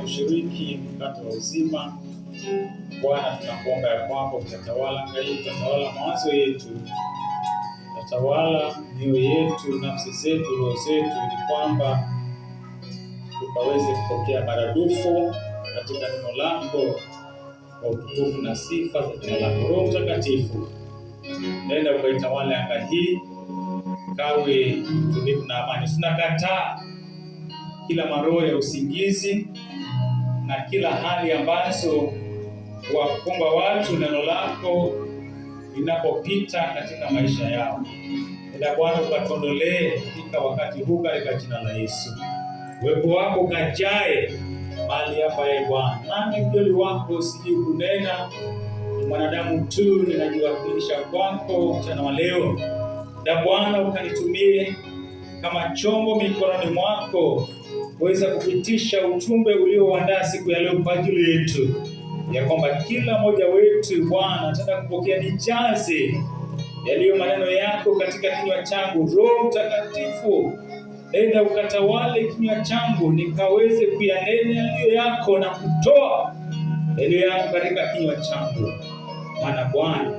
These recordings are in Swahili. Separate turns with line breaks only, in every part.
kushiriki mkate wa uzima. Bwana, tunakuomba ya kwamba utatawala angalia, utatawala mawazo yetu, utatawala mioyo yetu, nafsi zetu, roho zetu, ili kwamba tukaweze kupokea maradufu katika neno lako kwa utukufu na sifa za jina lako. Roho Mtakatifu, nenda ukaitawale anga hii, kawe tulivu na amani. Tunakataa kila maroho ya usingizi na kila hali ambazo wakumba watu neno lako linapopita katika maisha yao. Nenda Bwana ukatuondolee katika wakati huu katika jina la Yesu. Uwepo wako kajae mahali hapa Bwana. Nami mjoli wako siji kunena, mwanadamu tu ninajiwakilisha kwako mchana wa leo. Na Bwana ukanitumie kama chombo mikononi mwako, uweza kupitisha ujumbe ulioandaa siku ya leo kwa ajili yetu, ya kwamba kila mmoja wetu Bwana anataka kupokea nijaze yaliyo maneno yako katika kinywa changu. Roho Mtakatifu, nenda ukatawale kinywa changu nikaweze kuyanena yaliyo yako na kutoa yaliyo yako katika kinywa changu. Maana Bwana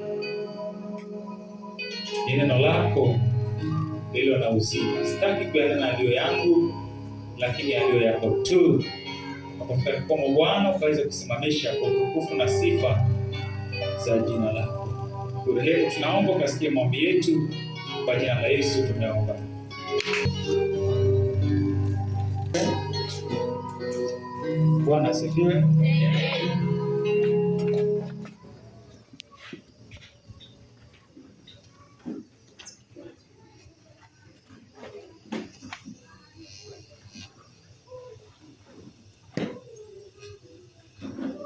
ni neno lako lilo na uzima. Sitaki kuyanena yaliyo yangu, lakini yaliyo yako tu. Nakufika kwa Bwana ukaweze kusimamisha kwa utukufu na sifa za jina lako. Kurehemu tunaomba ukasikie maombi yetu kwa jina la Yesu tumeomba. Bwana asifiwe.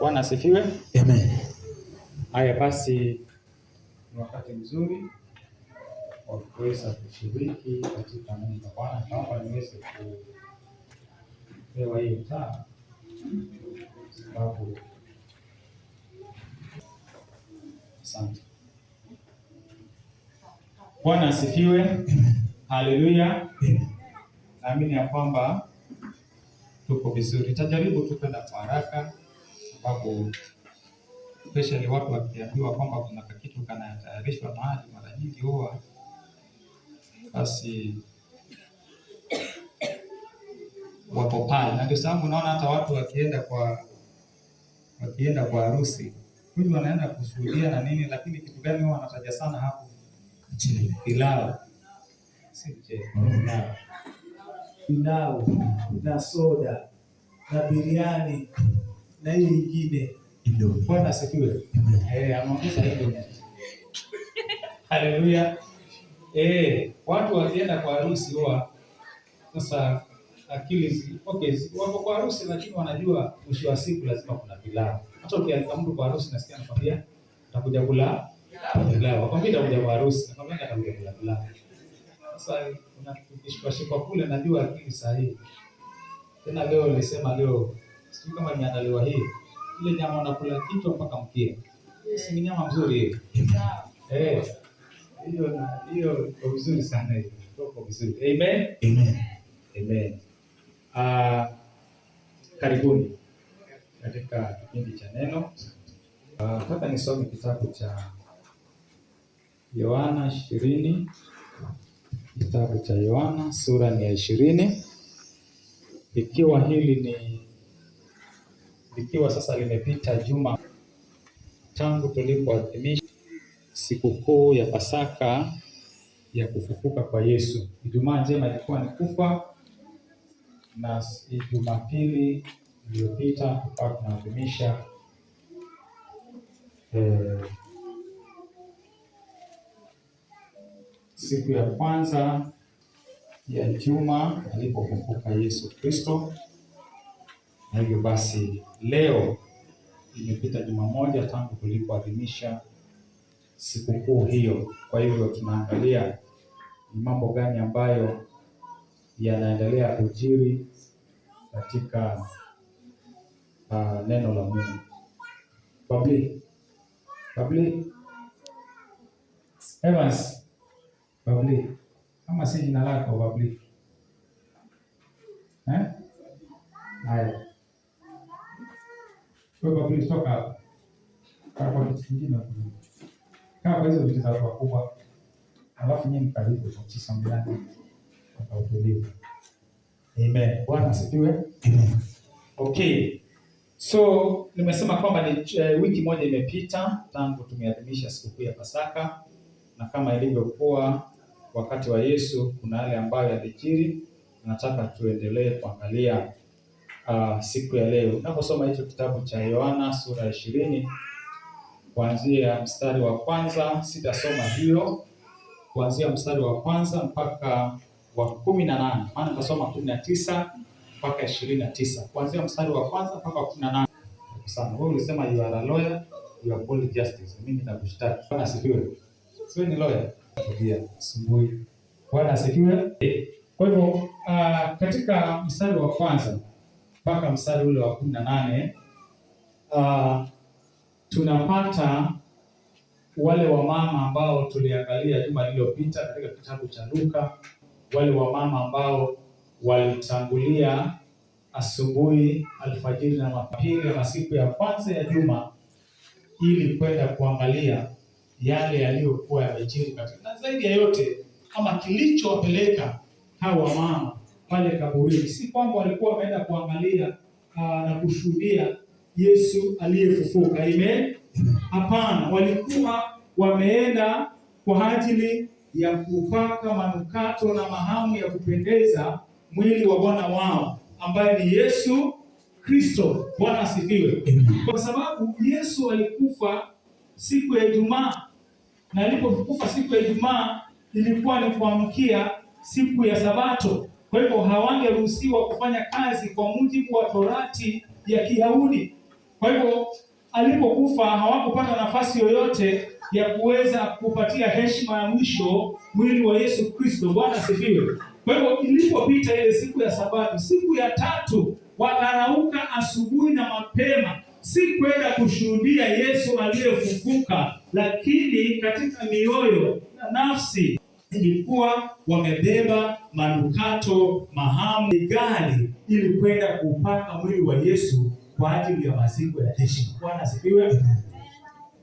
Bwana asifiwe.
Amen.
Haya basi, ni wakati mzuri wa kuweza kushiriki katika neno la Bwana. Naomba niweze kupewa hii taa sababu. Asante. Bwana asifiwe. Haleluya. Naamini ya kwamba tuko vizuri. Tutajaribu tu kwenda kwa haraka sababu especially watu wakiambiwa kwamba kuna kitu kanatayarishwa mahali, mara nyingi huwa basi wapo pale. Na ndio sababu unaona hata watu wakienda kwa harusi, huyu wanaenda kushuhudia na nini, lakini kitu gani huwa wanataja sana hapo? Pilau. si mchezo. Pilau na soda na biriani na hii nyingine. Bwana asifiwe. Ameongeza hivyo. Haleluya. Watu wakienda kwa harusi huwa sasa akili wako kwa harusi, lakini wanajua mwisho wa siku lazima kuna pilau. Hata ukialika mtu kwa harusi nasikia anakwambia utakuja kula pilau. Wakwambia utakuja kwa harusi, nakwambia atakuja kula pilau. Sasa unashika kule, najua akili sahihi. Tena leo nilisema sijui kama niandaliwa hii. Ile nyama unakula kichwa mpaka mkia. Si nyama nzuri hiyo. Hiyo iko vizuri sana hiyo. Iko vizuri. Amen. Amen. Amen. Karibuni katika kipindi cha neno. Nataka nisome kitabu cha Yohana 20. Kitabu cha Yohana sura ni ya 20. Ikiwa sasa limepita juma tangu tulipoadhimisha sikukuu ya Pasaka ya kufufuka kwa Yesu. Ijumaa njema ilikuwa ni kufa, na Jumapili iliyopita tukawa tunaadhimisha siku ya kwanza ya juma alipofufuka Yesu Kristo. Na hivyo basi leo imepita juma moja tangu tulipoadhimisha sikukuu hiyo. Kwa hivyo tunaangalia ni mambo gani ambayo yanaendelea kujiri katika neno la Mungu. Babli Evans, Babli, kama si jina lako Babli. Haya. Kwa Babli toka hapa. Kwa kitu kingine kama hizo vitu za wakubwa. Alafu nyinyi karibu tukisambiana kwa utulivu. Amen. Bwana asifiwe. Amen. Okay. So nimesema kwamba ni wiki moja imepita tangu tumeadhimisha sikukuu ya Pasaka, na kama ilivyokuwa wakati wa Yesu kuna yale ambayo yalijiri. Nataka tuendelee kuangalia siku ya leo. Tunaposoma hicho kitabu cha Yohana sura ya 20 kuanzia mstari wa kwanza, sitasoma hiyo kuanzia mstari wa kwanza mpaka wa 18. Maana tutasoma 19 mpaka 29. Kuanzia mstari wa kwanza mpaka 18. Sana. Wewe ulisema you are a lawyer, you are called justice. Mimi nitakushtaki. Bwana asifiwe. Sio ni lawyer. Ndio, asubuhi. Bwana asifiwe. Kwa hivyo katika mstari wa kwanza mpaka mstari ule wa 18 tunapata wale wamama ambao tuliangalia juma lililopita katika kitabu cha Luka, wale wamama ambao walitangulia asubuhi, alfajiri na mapili ya siku ya kwanza ya juma ili kwenda kuangalia yale yaliyokuwa yamejiri katika, na zaidi ya yote kama kilichowapeleka hawa wamama pale kaburini si kwamba walikuwa wameenda kuangalia na kushuhudia Yesu aliyefufuka. Amen. Hapana, walikuwa wameenda kwa ajili ya kupaka manukato na mahamu ya kupendeza mwili wa Bwana wao ambaye ni Yesu Kristo. Bwana asifiwe. Kwa sababu Yesu alikufa siku ya Ijumaa, na alipokufa siku ya Ijumaa ilikuwa ni kuamkia siku ya Sabato. Kwa hivyo hawangeruhusiwa kufanya kazi kwa mujibu wa Torati ya Kiyahudi. Kwa hivyo alipokufa hawakupata nafasi yoyote ya kuweza kupatia heshima ya mwisho mwili wa Yesu Kristo. Bwana asifiwe. Kwa hivyo ilipopita ile siku ya Sabato, siku ya tatu wakarauka asubuhi na mapema, si kwenda kushuhudia Yesu aliyefufuka, lakini katika mioyo na nafsi ilikuwa wamebeba manukato, mahamu, gari ili kwenda kupaka mwili wa Yesu kwa ajili ya maziko ya heshima. Bwana asifiwe.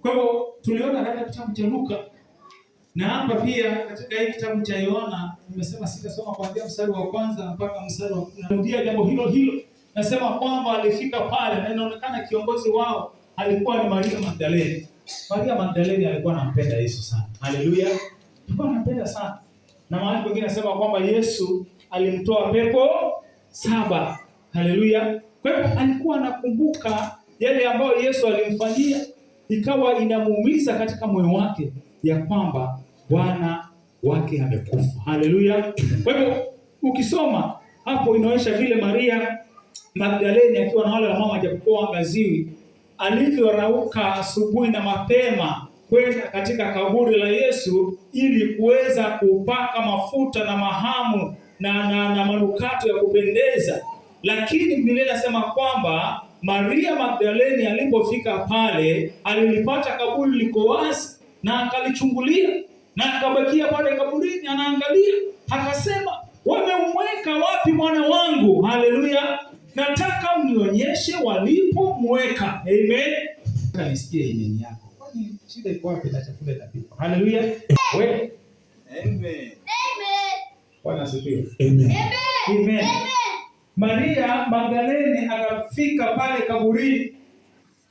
Kwa hivyo tuliona katika kitabu cha Luka, na hapa pia katika hii kitabu cha Yohana nimesema sitasoma kuanzia mstari wa kwanza mpaka mstari wa 10. Narudia jambo hilo. Nasema kwamba alifika pale na inaonekana kiongozi wao alikuwa ni Maria Magdalene. Maria Magdalene alikuwa anampenda Yesu sana. Haleluya. Alikuwa anampenda sana. Na mahali pengine nasema kwamba Yesu alimtoa pepo 7. Haleluya. Kwa hiyo alikuwa anakumbuka yale ambayo Yesu alimfanyia, ikawa inamuumiza katika moyo wake ya kwamba Bwana wake amekufa. Haleluya. Kwa hivyo ukisoma hapo inaonyesha vile Maria Magdaleni akiwa na wale wa mama japokuwa angaziwi, alivyorauka asubuhi na mapema kwenda katika kaburi la Yesu ili kuweza kupaka mafuta na mahamu na manukato ya kupendeza. Lakini Biblia inasema kwamba Maria Magdaleni alipofika pale, alilipata kaburi liko wazi na akalichungulia na akabakia pale kaburini anaangalia. Akasema, wamemweka wapi Bwana wangu? Haleluya. Nataka mnionyeshe walipomweka. Amen. Kanisikie imani yako. Kwani shida iko wapi na chakula itapikwa? Haleluya. Wewe. Amen. Bwana asifiwe. Amen. Amen. Maria Magdaleni akafika pale kaburini,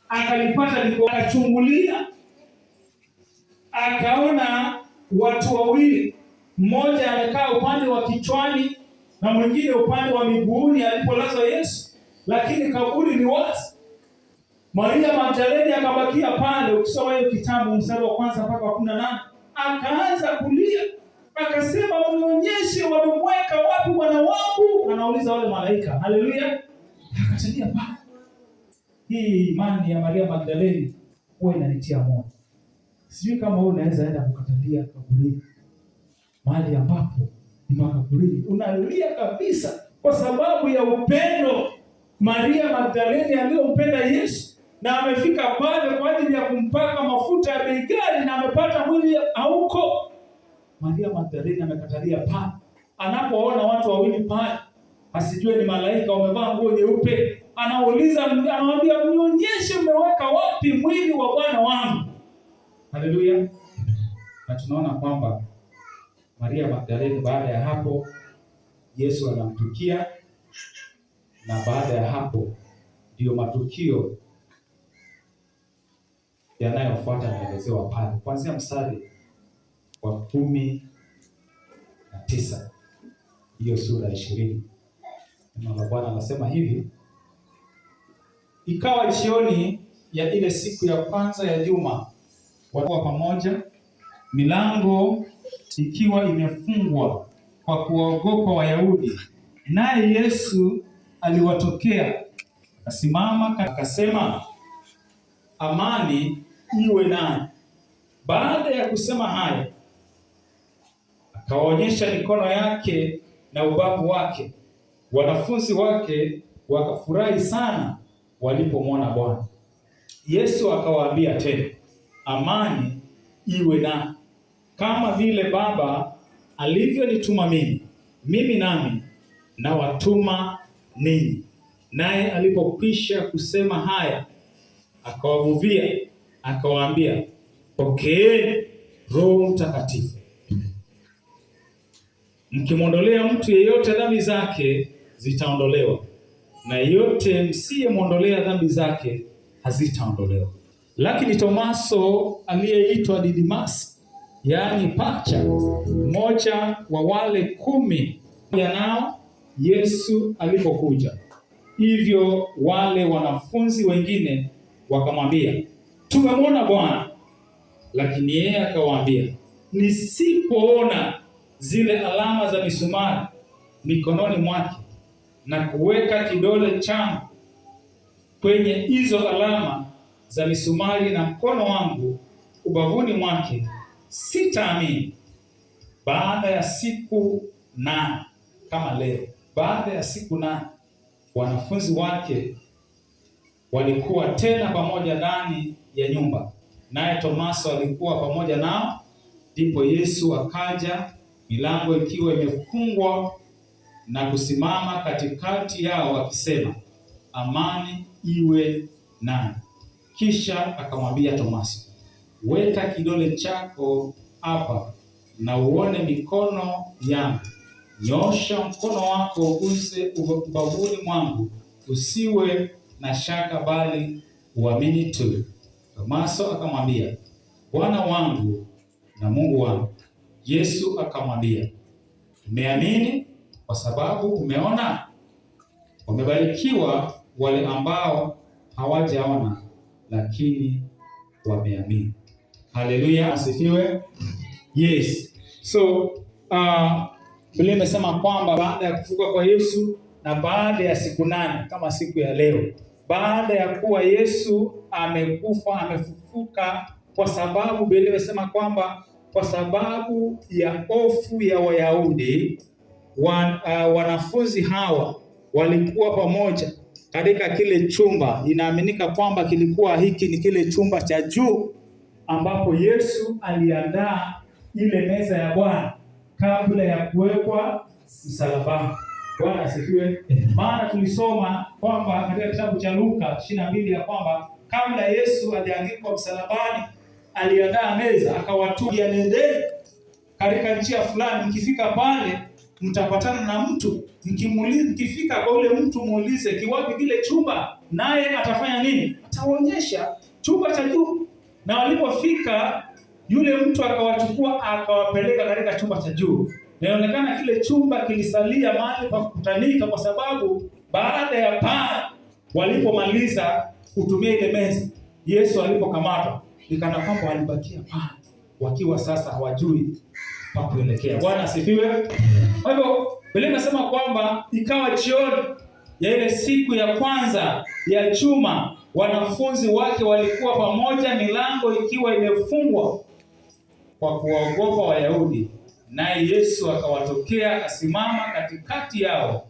akalipata liko, akachungulia, akaona watu wawili, mmoja amekaa upande wa kichwani na mwingine upande wa miguuni alipolazwa Yesu, lakini kaburi ni wazi. Maria Magdaleni akabakia pale. Ukisoma hiyo kitabu mstari wa 1 mpaka 18, akaanza kulia, akasema, unionyeshe wamemweka wapi Bwana wangu? Anauliza wale malaika. Haleluya. Akatalia pale. Hii imani ya Maria Magdaleni huwa inanitia moyo. Sijui kama wewe unaweza enda kukatalia kaburini, mahali ambapo ni makaburini, unalia kabisa kwa sababu ya upendo Maria Magdaleni aliyompenda Yesu, na amefika pale kwa ajili ya kumpaka mafuta ya bei ghali na amepata mwili hauko. Maria Magdaleni amekatalia pale. Anapoona watu wawili pale, asijue ni malaika wamevaa nguo nyeupe, anauliza, anamwambia, nionyeshe mmeweka wapi mwili wa Bwana wangu. Haleluya. Na tunaona kwamba Maria Magdaleni baada ya hapo Yesu anamtukia, na baada ya hapo ndio matukio yanayofuata yanaelezewa pale kuanzia mstari wa 19 hiyo sura 20. Na Bwana anasema hivi: ikawa jioni ya ile siku ya kwanza ya juma, walikuwa pamoja, milango ikiwa imefungwa kwa kuwaogopa Wayahudi. Naye Yesu aliwatokea, akasimama akasema, amani iwe nanyi. Baada ya kusema haya, akawaonyesha mikono yake na ubavu wake. Wanafunzi wake wakafurahi sana walipomwona Bwana. Yesu akawaambia tena, amani iwe nanyi. Kama vile Baba alivyonituma mimi nami nawatuma ninyi. Naye alipokwisha kusema haya, akawavuvia, akawaambia, pokeeni Roho Mtakatifu. Mkimwondolea mtu yeyote dhambi zake zitaondolewa, na yeyote msiyemwondolea dhambi zake hazitaondolewa. Lakini Tomaso aliyeitwa Didimasi, yaani Pacha, mmoja wa wale 10 nao Yesu alipokuja, hivyo wale wanafunzi wengine wakamwambia, tumemwona Bwana. Lakini yeye akawaambia, nisipoona zile alama za misumari mikononi mwake na kuweka kidole changu kwenye hizo alama za misumari na mkono wangu ubavuni mwake, sitaamini. Baada ya siku 8 kama leo, baada ya siku 8 wanafunzi wake walikuwa tena pamoja ndani ya nyumba, naye Tomaso alikuwa pamoja nao. Ndipo Yesu akaja, milango ikiwa imefungwa, na kusimama katikati yao akisema, amani iwe nanyi. Kisha akamwambia Tomaso, weka kidole chako hapa na uone mikono yangu. Nyosha mkono wako uguse ubavuni mwangu, usiwe na shaka bali uamini tu. Tomaso akamwambia, Bwana wangu na Mungu wangu. Yesu akamwambia, Umeamini kwa sababu umeona. Wamebarikiwa wale ambao hawajaona lakini wameamini. Haleluya, asifiwe. Yes. So Biblia imesema kwamba baada ya kufufuka kwa Yesu na baada ya siku 8 kama siku ya leo, baada ya kuwa Yesu amekufa, amefufuka, kwa sababu Biblia imesema kwamba kwa sababu ya hofu ya Wayahudi, wanafunzi hawa walikuwa pamoja katika kile chumba. Inaaminika kwamba kilikuwa hiki ni kile chumba cha juu ambapo Yesu aliandaa ile meza ya Bwana kabla ya kuwekwa msalabani. Bwana asifiwe. Maana tulisoma kwamba katika kitabu cha Luka 22 ya kwamba kabla Yesu hajaangikwa msalabani aliandaa meza, akawatuma, nendeni katika njia fulani, mkifika pale mtapatana na mtu, mkifika kwa ule mtu muulize kiwapi kile chumba, naye atafanya nini? Ataonyesha chumba cha juu. Na walipofika, yule mtu akawachukua akawapeleka katika chumba cha juu. Inaonekana kile chumba kilisalia mahali pa kukutanika, kwa sababu baada ya pale walipomaliza kutumia ile meza, Yesu alipokamatwa, ikana kwamba walibakia pale wakiwa sasa hawajui pa kuelekea. Bwana asifiwe. Kwa hivyo Biblia inasema kwamba ikawa jioni ya ile siku ya kwanza ya juma, wanafunzi wake walikuwa pamoja, milango ikiwa imefungwa kwa kuwaogopa Wayahudi. Naye Yesu akawatokea, akasimama katikati yao,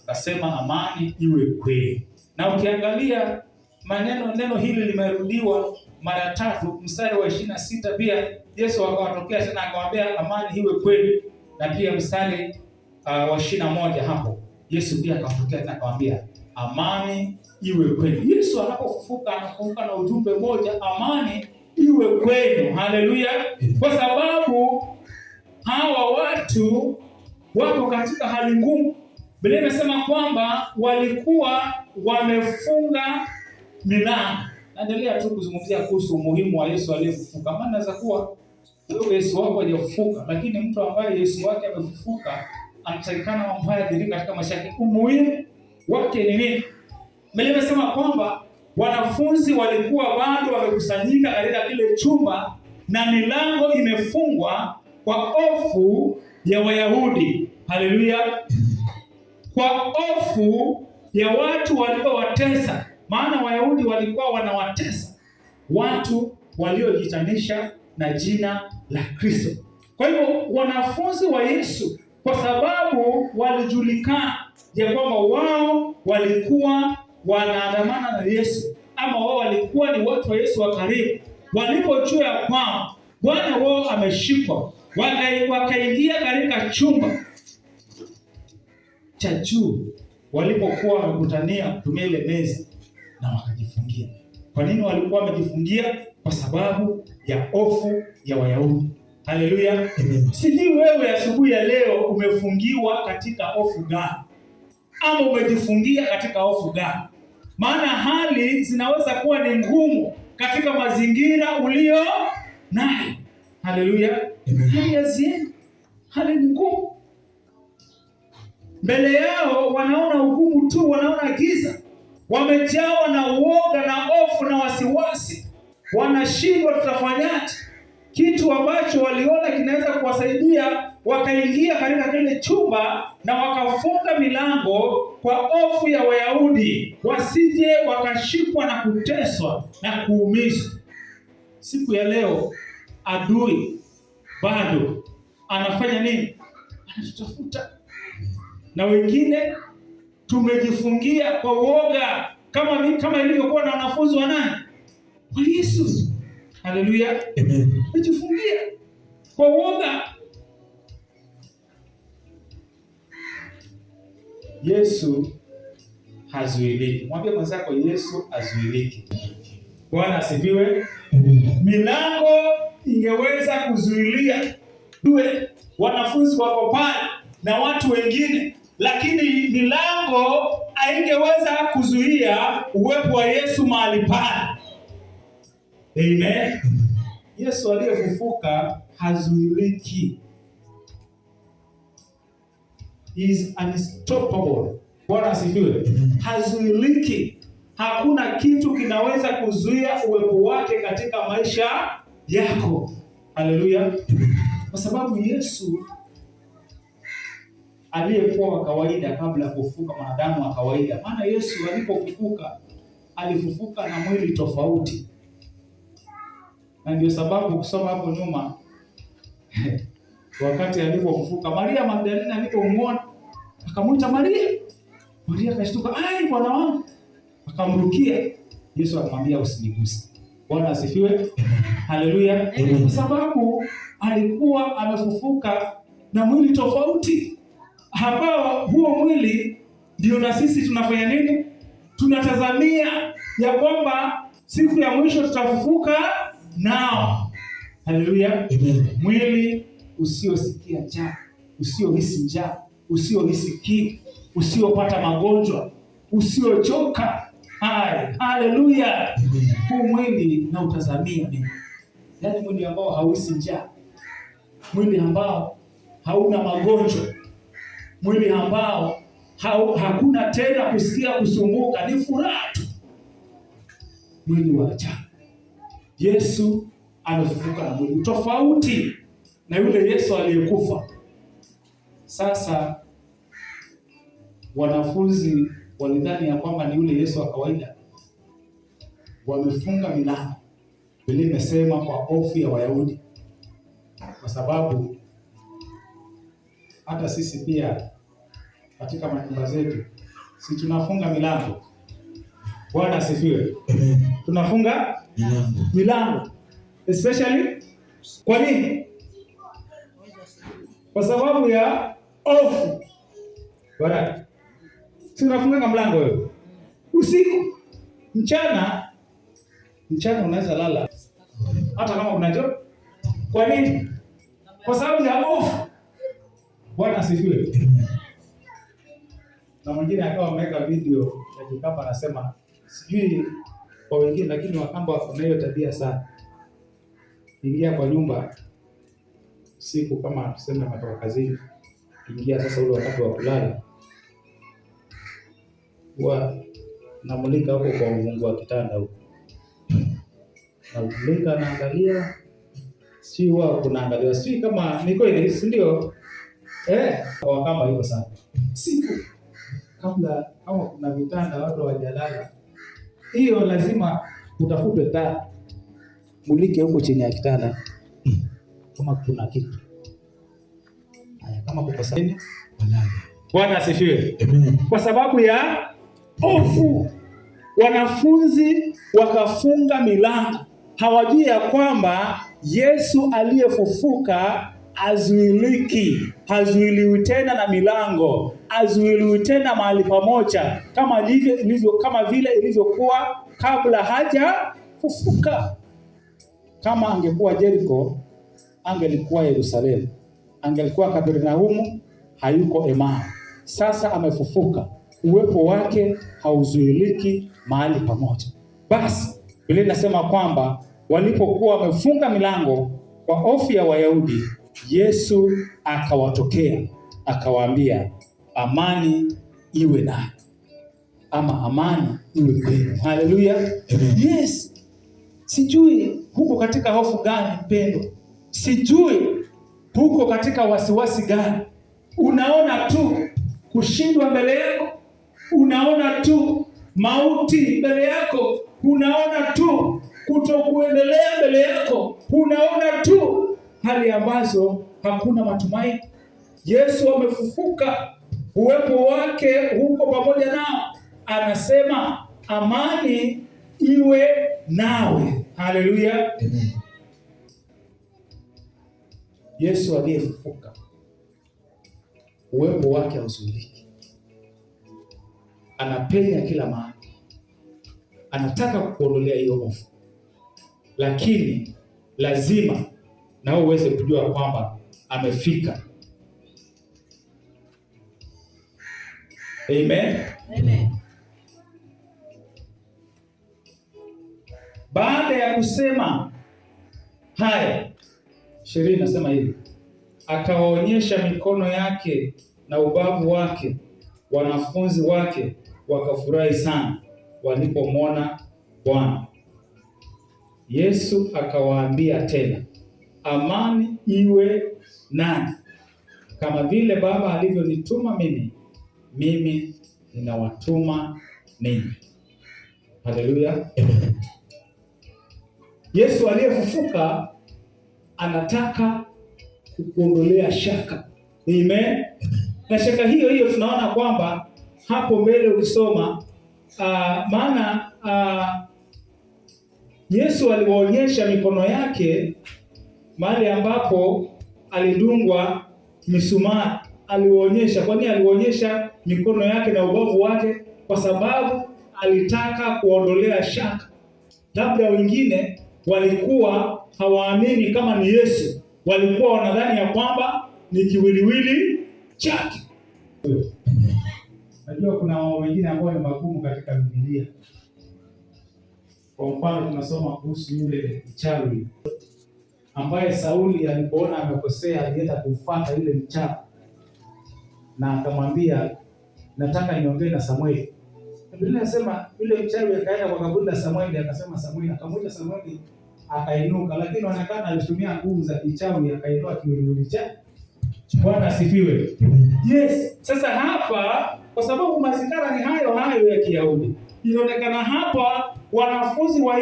akasema, amani iwe kwenu. Na ukiangalia neno hili limerudiwa mara 3, mstari wa 26 pia Yesu akawatokea tena akawaambia amani iwe kwenu. Na pia mstari wa 21 hapo Yesu pia akawatokea tena akawaambia amani iwe kwenu. Yesu anapofufuka anafufuka na ujumbe moja, amani iwe kwenu. Haleluya. Kwa sababu hawa watu wako katika hali ngumu. Biblia inasema kwamba walikuwa wamefunga milango. Naendelea tu kuzungumzia kuhusu umuhimu wa Yesu aliyefufuka. Maana inaweza kuwa Yesu wako hajafufuka, lakini mtu ambaye Yesu wake amefufuka anatakikana mambo haya dhirika katika maisha yake. Umuhimu wake ni nini? Biblia inasema kwamba wanafunzi walikuwa bado wamekusanyika katika kile chumba na milango imefungwa kwa hofu ya Wayahudi. Haleluya. Kwa hofu ya watu waliowatesa. Maana Wayahudi walikuwa wanawatesa watu waliojitanisha na jina la Kristo. Kwa hivyo wanafunzi wa Yesu, kwa sababu walijulikana ya kwamba wao walikuwa wanaandamana na Yesu, ama wao walikuwa ni watu wa Yesu wa karibu, walipojua ya kwamba Bwana wao ameshikwa, wakaingia katika chumba cha juu walipokuwa wamekutania kutumia ile meza na wakajifungia. Kwa nini walikuwa wamejifungia? Kwa sababu ya hofu ya Wayahudi. Haleluya. Sijui wewe asubuhi ya leo umefungiwa katika hofu gani? Ama umejifungia katika hofu gani? Maana hali zinaweza kuwa ni ngumu katika mazingira ulio nayo. Haleluya. Hali ngumu. Mbele yao wanaona ugumu tu, wanaona giza. Wamejawa na uoga na hofu na wasiwasi. Wanashindwa tutafanyaje? Kitu ambacho waliona kinaweza kuwasaidia, wakaingia katika kile chumba na wakafunga milango kwa hofu ya Wayahudi, wasije wakashikwa na kuteswa na kuumizwa. Siku ya leo adui bado anafanya nini? Anatutafuta. Na wengine tumejifungia kwa uoga kama ilivyokuwa na wanafunzi wa nani? Wa Yesu. Haleluya. Tumejifungia kwa uoga. Yesu hazuiliki. Mwambie mwenzako Yesu hazuiliki. Bwana asifiwe. Milango ingeweza kuzuilia wanafunzi wako pale na watu wengine, lakini milango haingeweza kuzuia uwepo wa Yesu mahali pale. Amen. Yesu aliyefufuka hazuiliki. is unstoppable. Bwana asifiwe. Hazuiliki. Hakuna kitu kinaweza kuzuia uwepo wake katika maisha yako. Haleluya. Kwa sababu Yesu aliyekuwa wa kawaida kabla ya kufufuka, mwanadamu wa kawaida. Maana Yesu alipofufuka alifufuka na mwili tofauti. Na ndio sababu kusoma hapo nyuma wakati alipofufuka, Maria Magdalena alipomwona akamwita Maria. Maria akashtuka, "Ai, Bwana wangu." Akamrukia. Yesu akamwambia, "Usiniguse." Bwana asifiwe. Haleluya. Kwa sababu alikuwa amefufuka na mwili tofauti, ambao huo mwili ndio na sisi tunafanya nini? Tunatazamia ya kwamba siku ya mwisho tutafufuka nao. Haleluya. Mwili usiosikia njaa, usiohisi njaa, usiohisi kiu, usiopata magonjwa, usiochoka. Haleluya. Huu mwili na utazamia mimi. Yaani mwili ambao hauhisi njaa, mwili ambao hauna magonjwa, mwili ambao hakuna tena kusikia kusumbuka, ni furaha tu. Mwili wa ajabu. Yesu amefufuka na mwili tofauti na yule Yesu aliyekufa. Sasa wanafunzi walidhani ya kwamba ni yule Yesu wa kawaida. Wamefunga milango. Biblia imesema kwa hofu ya Wayahudi. Kwa sababu hata sisi pia katika manyumba zetu si tunafunga milango. Bwana asifiwe. Tunafunga milango. Especially kwa nini? Kwa sababu ya hofu. Bwana. Si unafunga mlango wewe. Usiku, mchana unaweza lala hata kama kuna joto. Kwa nini? Kwa sababu ya hofu. Bwana asifiwe. Na mwingine akawa ameweka video ya Kikamba anasema, sijui kwa wengine lakini Wakamba wako na hiyo tabia sana. Ingia kwa nyumba siku kama tuseme matoka kazini. Ingia sasa ule wakati wa kulala. Huwa namulika huko kwa mvungu wa kitanda huko. Namulika naangalia. Si huwa kunaangaliwa. Si kama ni kweli, si ndio? Wakamba hivyo sana. Siku kabla kama kuna vitanda watu hawajalala, hiyo lazima utafute taa. Mulike huko chini ya kitanda. Kama kuna kitu. Haya, kama kuko saini, walale. Bwana asifiwe. Kwa sababu ya hofu, wanafunzi wakafunga milango. Hawajui ya kwamba Yesu aliyefufuka hazuiliwi tena na milango, hazuiliwi tena mahali pamoja kama vile ilivyokuwa kabla hajafufuka. Kama angekuwa Jericho, angelikuwa Yerusalemu. Angelikuwa Kapernaumu, hayuko Emau. Sasa amefufuka. Uwepo wake hauzuiliki mahali pamoja. Basi Biblia inasema kwamba walipokuwa wamefunga milango kwa hofu ya Wayahudi, Yesu akawatokea, akawaambia, "Amani iwe nanyi." Ama amani iwe kwenu. Haleluya. Yes. Sijui huko katika hofu gani mpendo. Sijui huko katika wasiwasi gani. Unaona tu kushindwa mbele yako. Unaona tu mauti mbele yako. Unaona tu kutokuendelea mbele yako. Unaona tu hali ambazo hakuna matumaini. Yesu amefufuka. Uwepo wake huko pamoja nao. Anasema amani iwe nawe. Haleluya. Yesu aliyefufuka, uwepo wake hauzuiliki. Anapenya kila mahali. Anataka kukuondolea hiyo hofu. Lakini lazima na wewe uweze kujua kwamba amefika. Amen.
Amen.
Baada ya kusema haya, sheria inasema hivi, akawaonyesha mikono yake na ubavu wake. Wanafunzi wake wakafurahi sana walipomwona Bwana. Yesu akawaambia tena, amani iwe nanyi. Kama vile Baba alivyonituma mimi ninawatuma ninyi. Haleluya. Yesu aliyefufuka anataka kukuondolea shaka. Amen. Na shaka hiyo tunaona kwamba hapo mbele ukisoma maana Yesu aliwaonyesha mikono yake mahali ambapo alidungwa misumari. Aliwaonyesha. Kwa nini aliwaonyesha mikono yake na ubavu wake? Kwa sababu alitaka kuondolea shaka. Labda wengine walikuwa hawaamini kama ni Yesu. Walikuwa wanadhani ya kwamba ni kiwiliwili chake. Najua kuna wengine ambao ni magumu katika Biblia. Kwa mfano tunasoma kuhusu yule mchawi ambaye Sauli alipoona amekosea alienda kumfuata yule mchawi na akamwambia, nataka niongee na Samueli. Biblia inasema yule mchawi akaenda kwa kaburi la Samueli, akasema Samueli, akamwita Samueli akainuka, lakini inaonekana alitumia nguvu za kichawi akainua kiwiliwili chake. Bwana asifiwe. Yes. Sasa hapa kwa sababu mazingira ni hayo ya Kiyahudi, inaonekana hapa wanafunzi wa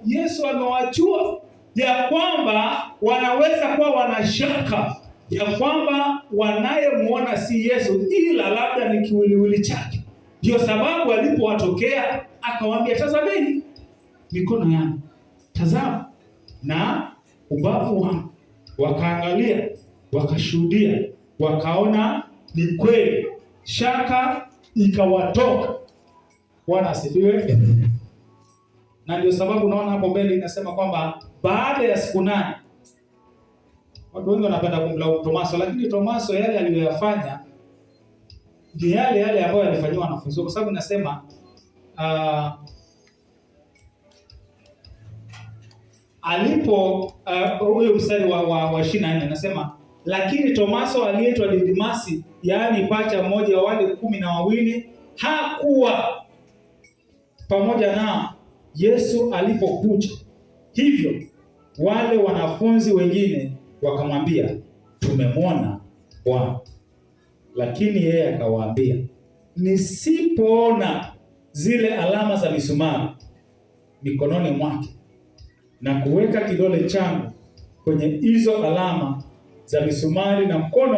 Yesu amewajua ya kwamba wanaweza kuwa wanashaka ya kwamba wanayemuona si Yesu ila labda ni kiwiliwili chake. Ndio sababu alipowatokea akawaambia, tazameni mikono yangu, tazama na ubavu wangu. Wakaangalia, wakashuhudia, wakaona ni kweli, shaka ikawatoka. Bwana asifiwe. Na ndio sababu unaona hapo mbele inasema kwamba baada ya siku 8, watu wengi wanapenda kumlaumu Tomaso, lakini Tomaso yale aliyoyafanya ni yale ambayo yalifanywa wanafunzi, kwa sababu inasema alipo huyo mstari wa 24 anasema, lakini Tomaso aliyeitwa Didimasi, yaani pacha mmoja wa wale 12, hakuwa pamoja nao Yesu alipokuja. Hivyo wale wanafunzi wengine wakamwambia, tumemwona Bwana. Lakini yeye akawaambia, nisipoona zile alama za misumari mikononi mwake na kuweka kidole changu kwenye hizo alama za misumari na mkono